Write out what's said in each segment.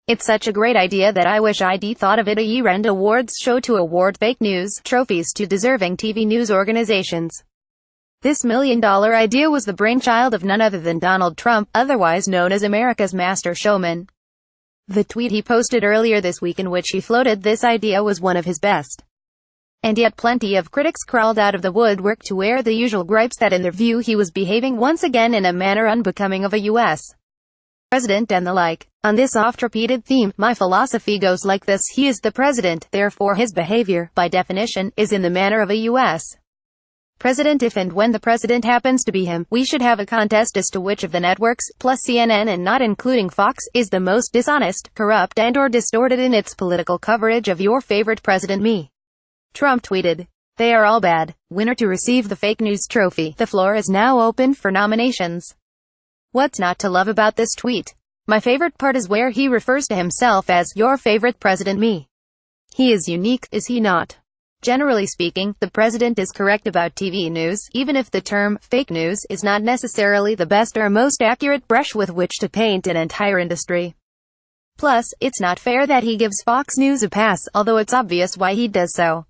It's such a great idea that I wish I'd thought of it. A year-end awards show to award fake news trophies to deserving TV news organizations. This million-dollar idea was the brainchild of none other than Donald Trump, otherwise known as America's master showman. The tweet he posted earlier this week in which he floated this idea was one of his best. And yet plenty of critics crawled out of the woodwork to air the usual gripes that in their view he was behaving once again in a manner unbecoming of a U.S. president and the like. On this oft-repeated theme, my philosophy goes like this: he is the president, therefore his behavior, by definition, is in the manner of a U.S. president. If and when the president happens to be him, we should have a contest as to which of the networks, plus CNN and not including Fox, is the most dishonest, corrupt and/or distorted in its political coverage of your favorite president. Me. Trump tweeted. They are all bad. Winner to receive the fake news trophy. The floor is now open for nominations. What's not to love about this tweet? My favorite part is where he refers to himself as your favorite president. Me. He is unique, is he not? Generally speaking, the president is correct about TV news, even if the term fake news is not necessarily the best or most accurate brush with which to paint an entire industry. Plus, it's not fair that he gives Fox News a pass, although it's obvious why he does so.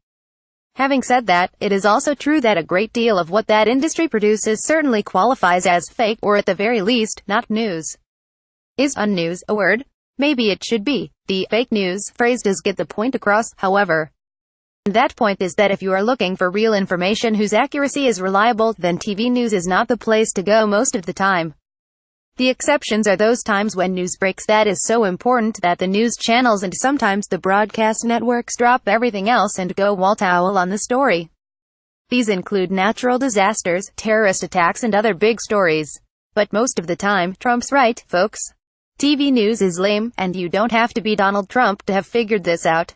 Having said that, it is also true that a great deal of what that industry produces certainly qualifies as fake, or at the very least, not news. Is unnews a word? Maybe it should be. The fake news phrase does get the point across, however. That point is that if you are looking for real information whose accuracy is reliable, then TV news is not the place to go most of the time. The exceptions are those times when news breaks that is so important that the news channels and sometimes the broadcast networks drop everything else and go wall-to-wall on the story. These include natural disasters, terrorist attacks and other big stories. But most of the time, Trump's right, folks. TV news is lame, and you don't have to be Donald Trump to have figured this out.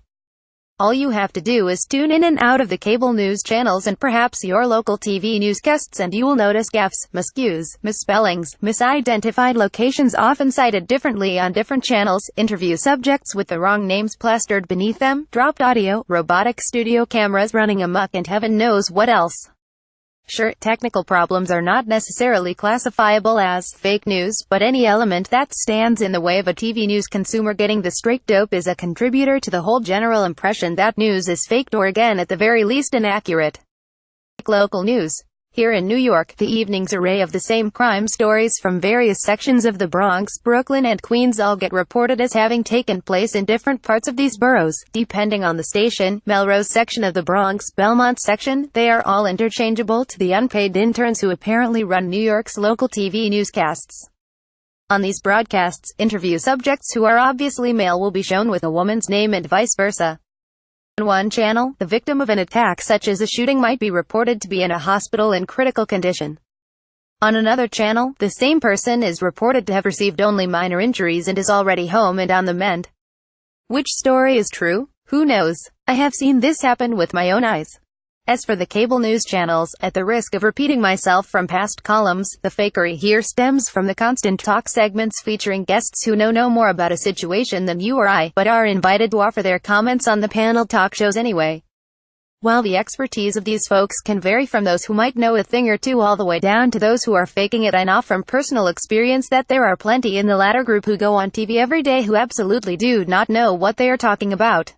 All you have to do is tune in and out of the cable news channels and perhaps your local TV newscasts, and you will notice gaffes, miscues, misspellings, misidentified locations often cited differently on different channels, interview subjects with the wrong names plastered beneath them, dropped audio, robotic studio cameras running amok, and heaven knows what else. Sure, technical problems are not necessarily classifiable as fake news, but any element that stands in the way of a TV news consumer getting the straight dope is a contributor to the whole general impression that news is faked or, again, at the very least, inaccurate. Local news. Here in New York, the evening's array of the same crime stories from various sections of the Bronx, Brooklyn and Queens all get reported as having taken place in different parts of these boroughs, depending on the station. Melrose section of the Bronx, Belmont section, they are all interchangeable to the unpaid interns who apparently run New York's local TV newscasts. On these broadcasts, interview subjects who are obviously male will be shown with a woman's name and vice versa. On one channel, the victim of an attack such as a shooting might be reported to be in a hospital in critical condition. On another channel, the same person is reported to have received only minor injuries and is already home and on the mend. Which story is true? Who knows? I have seen this happen with my own eyes. As for the cable news channels, at the risk of repeating myself from past columns, the fakery here stems from the constant talk segments featuring guests who know no more about a situation than you or I, but are invited to offer their comments on the panel talk shows anyway. While the expertise of these folks can vary from those who might know a thing or two all the way down to those who are faking it, I know from personal experience that there are plenty in the latter group who go on TV every day who absolutely do not know what they are talking about.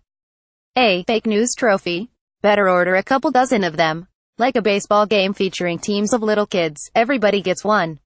A fake news trophy? Better order a couple dozen of them. Like a baseball game featuring teams of little kids, everybody gets one.